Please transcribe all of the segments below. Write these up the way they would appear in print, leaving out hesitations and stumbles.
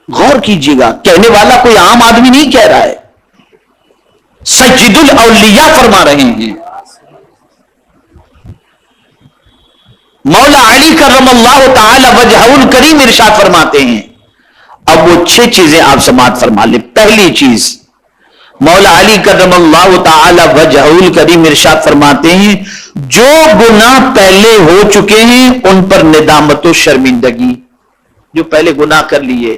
غور کیجیے گا، کہنے والا کوئی عام آدمی نہیں کہہ رہا ہے، سید الاولیاء فرما رہے ہیں۔ مولا علی کرم اللہ تعالی وجہہ الکریم ارشاد فرماتے ہیں۔ اب وہ 6 چیزیں آپ سماعت فرما لیں۔ پہلی چیز، مولا علی کرم اللہ تعالی وجہہ الکریم ارشاد فرماتے ہیں جو گناہ پہلے ہو چکے ہیں ان پر ندامت و شرمندگی، جو پہلے گناہ کر لیے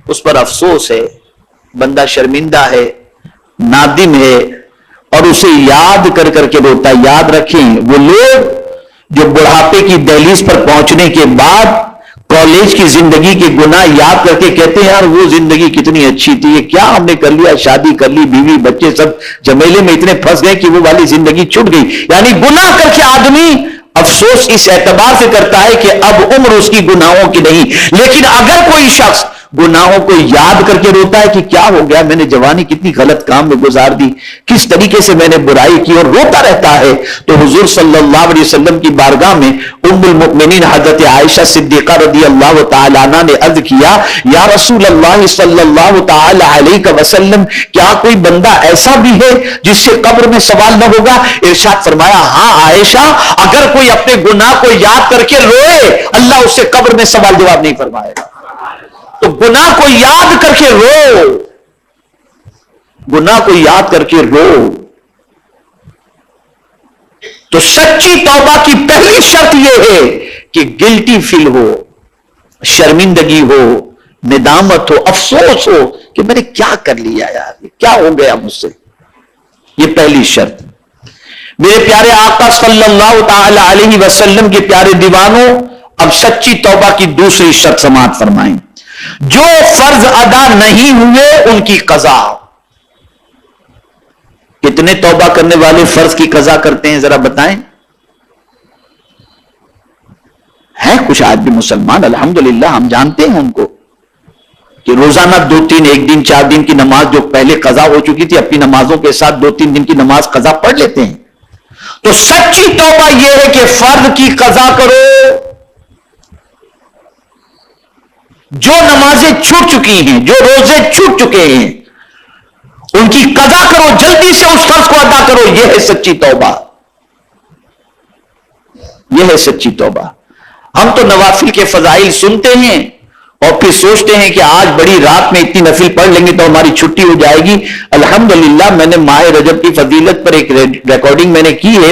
اس پر افسوس ہے، بندہ شرمندہ ہے، نادم ہے، اور اسے یاد کر کر کے روتا ہے۔ یاد رکھیں، وہ لوگ جو بڑھاپے کی دہلیز پر پہنچنے کے بعد کالج کی زندگی کے گناہ یاد کر کے کہتے ہیں یار وہ زندگی کتنی اچھی تھی، یہ کیا ہم نے کر لیا، شادی کر لی، بیوی بچے سب جمیلے میں اتنے پھنس گئے کہ وہ والی زندگی چھوٹ گئی۔ یعنی گناہ کر کے آدمی افسوس اس اعتبار سے کرتا ہے کہ اب عمر اس کی گناہوں کی نہیں، لیکن اگر کوئی شخص گناہوں کو یاد کر کے روتا ہے کہ کیا ہو گیا، میں نے جوانی کتنی غلط کام میں گزار دی، کس طریقے سے میں نے برائی کی، اور روتا رہتا ہے، تو حضور صلی اللہ علیہ وسلم کی بارگاہ میں ام المؤمنین حضرت عائشہ صدیقہ رضی اللہ تعالی عنہ نے عرض کیا، یا رسول اللہ صلی اللہ تعالی علیہ وسلم، کیا کوئی بندہ ایسا بھی ہے جس سے قبر میں سوال نہ ہوگا؟ ارشاد فرمایا، ہاں عائشہ، اگر کوئی اپنے گناہ کو یاد کر کے روئے اللہ اس سے قبر میں سوال جواب نہیں فرمائے گا۔ تو گناہ کو یاد کر کے رو، گناہ کو یاد کر کے رو۔ تو سچی توبہ کی پہلی شرط یہ ہے کہ گلٹی فیل ہو، شرمندگی ہو، ندامت ہو، افسوس ہو کہ میں نے کیا کر لیا یار، کیا ہو گیا مجھ سے۔ یہ پہلی شرط۔ میرے پیارے آقا صلی اللہ تعالی علیہ وسلم کے پیارے دیوانوں، اب سچی توبہ کی دوسری شرط سماعت فرمائیں، جو فرض ادا نہیں ہوئے ان کی قضا۔ کتنے توبہ کرنے والے فرض کی قضا کرتے ہیں ذرا بتائیں؟ ہے کچھ آدمی مسلمان الحمدللہ، ہم جانتے ہیں ان کو کہ روزانہ 2-3 1 دن 4 دن کی نماز جو پہلے قضا ہو چکی تھی اپنی نمازوں کے ساتھ 2-3 دن کی نماز قضا پڑھ لیتے ہیں۔ تو سچی توبہ یہ ہے کہ فرض کی قضا کرو، جو نمازیں چھوٹ چکی ہیں، جو روزے چھوٹ چکے ہیں ان کی قضا کرو، جلدی سے اس فرض کو ادا کرو۔ یہ ہے سچی توبہ، یہ ہے سچی توبہ۔ ہم تو نوافل کے فضائل سنتے ہیں اور پھر سوچتے ہیں کہ آج بڑی رات میں اتنی نفل پڑھ لیں گے تو ہماری چھٹی ہو جائے گی۔ الحمدللہ میں نے ماہ رجب کی فضیلت پر ایک ریکارڈنگ میں نے کی ہے،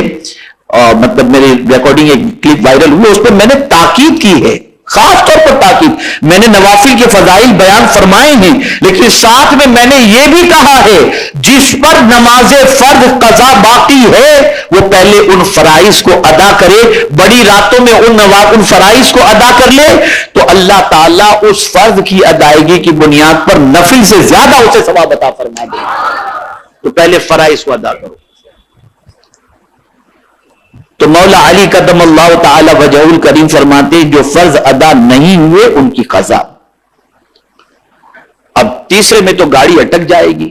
مطلب میری ریکارڈنگ ایک کلپ وائرل ہوئی، اس پر میں نے تاکید کی ہے، خاص طور پر تاکید۔ میں نے نوافل کے فضائل بیان فرمائے ہیں، لیکن ساتھ میں میں نے یہ بھی کہا ہے جس پر نماز فرض قضا باقی ہے وہ پہلے ان فرائض کو ادا کرے، بڑی راتوں میں ان فرائض کو ادا کر لے تو اللہ تعالیٰ اس فرض کی ادائیگی کی بنیاد پر نفل سے زیادہ اسے ثواب عطا فرما دے۔ تو پہلے فرائض کو ادا کرو۔ تو مولا علی قدم اللہ تعالی وجہ الکریم فرماتے جو فرض ادا نہیں ہوئے ان کی قضا۔ اب تیسرے میں تو گاڑی اٹک جائے گی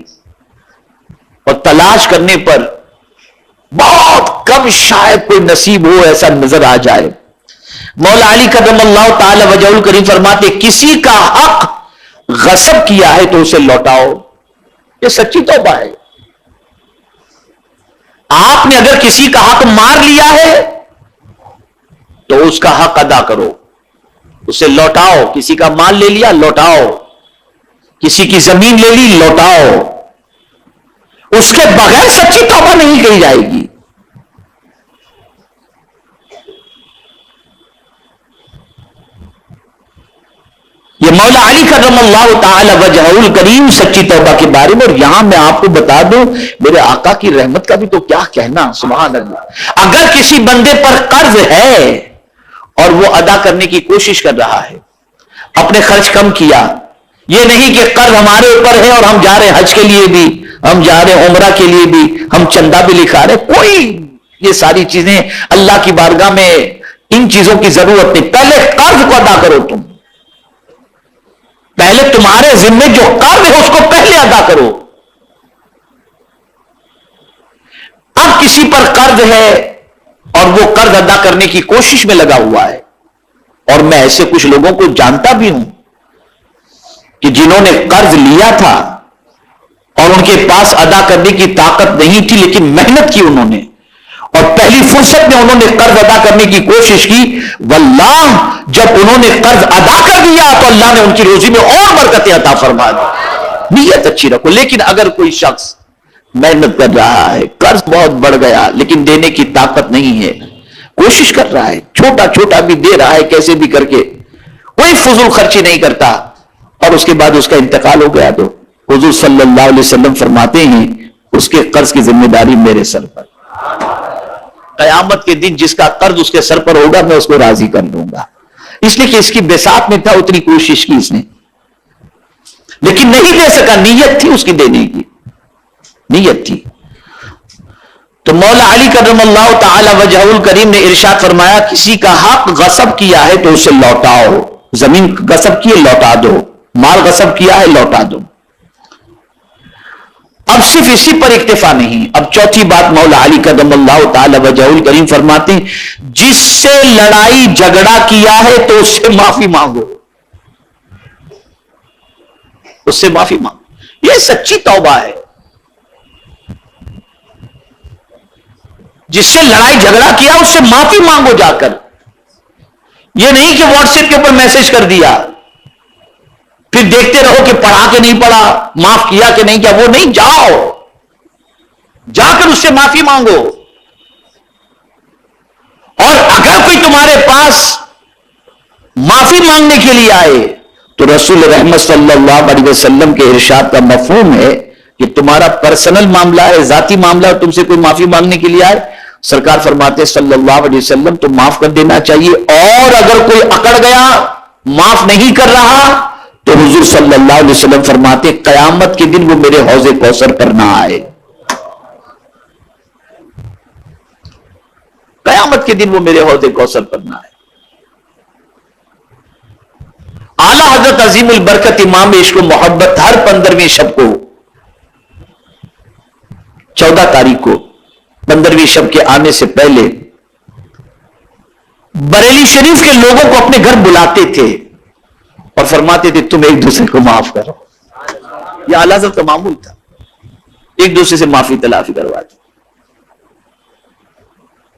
اور تلاش کرنے پر بہت کم شاید کوئی نصیب ہو ایسا نظر آ جائے۔ مولا علی قدم اللہ تعالی وجہ الکریم فرماتے کسی کا حق غصب کیا ہے تو اسے لوٹاؤ۔ یہ سچی توبہ ہے۔ آپ نے اگر کسی کا حق مار لیا ہے تو اس کا حق ادا کرو، اسے لوٹاؤ۔ کسی کا مال لے لیا لوٹاؤ، کسی کی زمین لے لی لوٹاؤ۔ اس کے بغیر سچی توبہ نہیں کہی جائے گی۔ یہ مولا علی کرم اللہ تعالی وجہ الکریم سچی توبہ کے بارے میں۔ اور یہاں میں آپ کو بتا دوں میرے آقا کی رحمت کا بھی تو کیا کہنا، سبحان اللہ۔ اگر کسی بندے پر قرض ہے اور وہ ادا کرنے کی کوشش کر رہا ہے، اپنے خرچ کم کیا، یہ نہیں کہ قرض ہمارے اوپر ہے اور ہم جا رہے ہیں حج کے لیے بھی، ہم جا رہے ہیں عمرہ کے لیے بھی، ہم چندہ بھی لکھا رہے، کوئی یہ ساری چیزیں اللہ کی بارگاہ میں ان چیزوں کی ضرورت نہیں۔ پہلے قرض کو ادا کرو، تم پہلے تمہارے ذمے جو قرض ہے اس کو پہلے ادا کرو۔ اب کسی پر قرض ہے اور وہ قرض ادا کرنے کی کوشش میں لگا ہوا ہے، اور میں ایسے کچھ لوگوں کو جانتا بھی ہوں کہ جنہوں نے قرض لیا تھا اور ان کے پاس ادا کرنے کی طاقت نہیں تھی لیکن محنت کی انہوں نے اور پہلی فرصت میں انہوں نے قرض ادا کرنے کی کوشش کی، واللہ جب انہوں نے قرض ادا کر دیا تو اللہ نے ان کی روزی میں اور برکتیں عطا فرما دی۔ نیت اچھی رکھو۔ لیکن اگر کوئی شخص محنت کر رہا ہے، قرض بہت بڑھ گیا لیکن دینے کی طاقت نہیں ہے، کوشش کر رہا ہے، چھوٹا چھوٹا بھی دے رہا ہے کیسے بھی کر کے، کوئی فضول خرچی نہیں کرتا، اور اس کے بعد اس کا انتقال ہو گیا، تو حضور صلی اللہ علیہ وسلم فرماتے ہیں اس کے قرض کی ذمہ داری میرے سر پر، قیامت کے دن جس کا قرض اس کے سر پر ہوگا میں اس کو راضی کر لوں گا، اس لیے کہ اس کی بساط میں تھا، اتنی کوشش کی اس نے لیکن نہیں دے سکا، نیت تھی اس کی دینے کی، نیت تھی۔ تو مولا علی کرم اللہ تعالی وجہہ الکریم نے ارشاد فرمایا کسی کا حق غصب کیا ہے تو اسے لوٹاؤ، زمین غصب کی ہے لوٹا دو، مال غصب کیا ہے لوٹا دو۔ اب صرف اسی پر اکتفا نہیں، اب چوتھی بات مولا علی کرم اللہ تعالی وجہہ الکریم فرماتے ہیں جس سے لڑائی جھگڑا کیا ہے تو اس سے معافی مانگو، اس سے معافی مانگو، یہ سچی توبہ ہے۔ جس سے لڑائی جھگڑا کیا اس سے معافی مانگو جا کر، یہ نہیں کہ واٹس ایپ کے اوپر میسج کر دیا پھر دیکھتے رہو کہ پڑھا کہ نہیں پڑھا، معاف کیا کہ نہیں کیا، وہ نہیں، جاؤ جا کر اس سے معافی مانگو۔ اور اگر کوئی تمہارے پاس معافی مانگنے کے لیے آئے تو رسول رحمت صلی اللہ علیہ وسلم کے ارشاد کا مفہوم ہے کہ تمہارا پرسنل معاملہ ہے، ذاتی معاملہ ہے، تم سے کوئی معافی مانگنے کے لیے آئے، سرکار فرماتے صلی اللہ علیہ وسلم تو معاف کر دینا چاہیے، اور اگر کوئی اکڑ گیا معاف نہیں کر رہا تو حضور صلی اللہ علیہ وسلم فرماتے قیامت کے دن وہ میرے حوض کوثر پر نہ آئے، قیامت کے دن وہ میرے حوض کوثر پر نہ آئے۔ اعلی حضرت عظیم البرکت امام عشق و محبت ہر 15ویں شب کو 14 تاریخ کو 15ویں شب کے آنے سے پہلے بریلی شریف کے لوگوں کو اپنے گھر بلاتے تھے اور فرماتے تھے تم ایک دوسرے کو معاف کرو، یہ اعلی حضرت کا معمول تھا، ایک دوسرے سے معافی تلافی کرواتے۔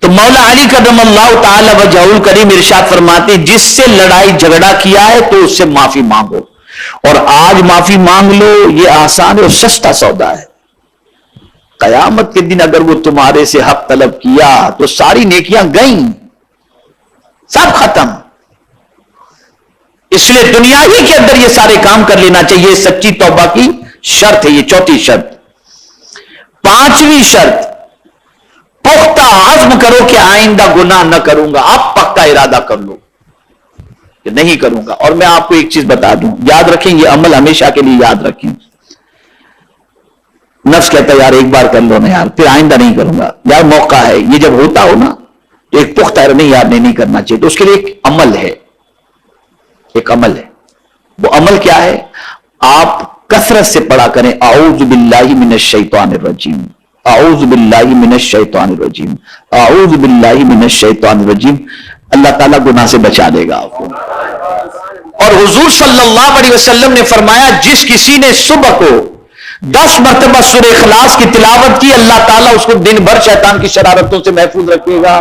تو مولا علی کرم اللہ تعالی وجہہ الکریم ارشاد فرماتے جس سے لڑائی جھگڑا کیا ہے تو اس سے معافی مانگو، اور آج معافی مانگ لو، یہ آسان اور سستا سودا ہے۔ قیامت کے دن اگر وہ تمہارے سے حق طلب کیا تو ساری نیکیاں گئیں، سب ختم۔ اس لیے دنیا ہی کے اندر یہ سارے کام کر لینا چاہیے، سچی توبہ کی شرط ہے، یہ چوتھی شرط۔ پانچویں شرط پختہ عزم کرو کہ آئندہ گناہ نہ کروں گا، اب پکا ارادہ کر لو کہ نہیں کروں گا۔ اور میں آپ کو ایک چیز بتا دوں، یاد رکھیں، یہ عمل ہمیشہ کے لیے یاد رکھیں۔ نفس کہتا ہے یار ایک بار کر لو نا یار، پھر آئندہ نہیں کروں گا، یار موقع ہے، یہ جب ہوتا ہو نا تو ایک پختہ ہے نہیں یار نہیں کرنا چاہیے، تو اس کے لیے ایک عمل ہے، ایک عمل ہے۔ وہ عمل کیا ہے؟ آپ کثرت سے پڑھا کریں اعوذ باللہ من الشیطان الرجیم، اعوذ باللہ من الشیطان الرجیم، اعوذ باللہ من الشیطان الرجیم، اللہ تعالیٰ گناہ سے بچا دے گا آپ کو۔ اور حضور صلی اللہ علیہ وسلم نے فرمایا جس کسی نے صبح کو 10 مرتبہ سورہ اخلاص کی تلاوت کی، اللہ تعالیٰ اس کو دن بھر شیطان کی شرارتوں سے محفوظ رکھے گا،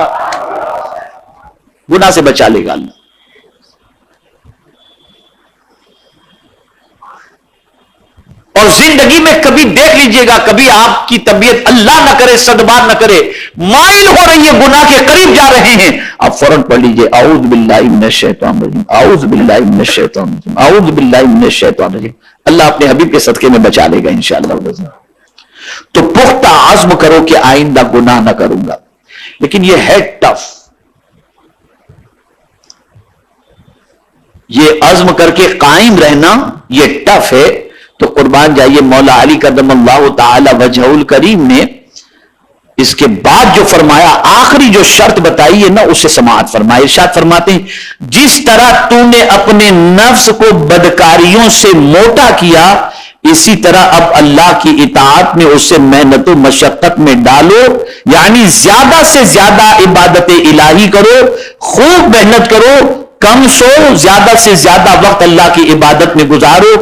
گناہ سے بچا لے گا اللہ۔ اور زندگی میں کبھی دیکھ لیجئے گا، کبھی آپ کی طبیعت اللہ نہ کرے صدبار نہ کرے مائل ہو رہی ہے، گناہ کے قریب جا رہے ہیں، آپ فوراً پڑھ لیجئے اعوذ باللہ من الشیطان الرجیم، اعوذ باللہ من الشیطان الرجیم، اعوذ باللہ من الشیطان الرجیم، اللہ اپنے حبیب کے صدقے میں بچا لے گا انشاءاللہ۔ تو پختہ عزم کرو کہ آئندہ گناہ نہ کروں گا، لیکن یہ ہے ٹف، یہ عزم کر کے قائم رہنا یہ ٹف ہے۔ تو قربان جائیے مولا علی کرم اللہ تعالی وجہہ الکریم نے اس کے بعد جو فرمایا، آخری جو شرط بتائی ہے نا، اسے سماعت فرمائے۔ ارشاد فرماتے ہیں جس طرح تو نے اپنے نفس کو بدکاریوں سے موٹا کیا، اسی طرح اب اللہ کی اطاعت میں اسے محنت و مشقت میں ڈالو، یعنی زیادہ سے زیادہ عبادت الہی کرو، خوب محنت کرو، کم سو، زیادہ سے زیادہ وقت اللہ کی عبادت میں گزارو۔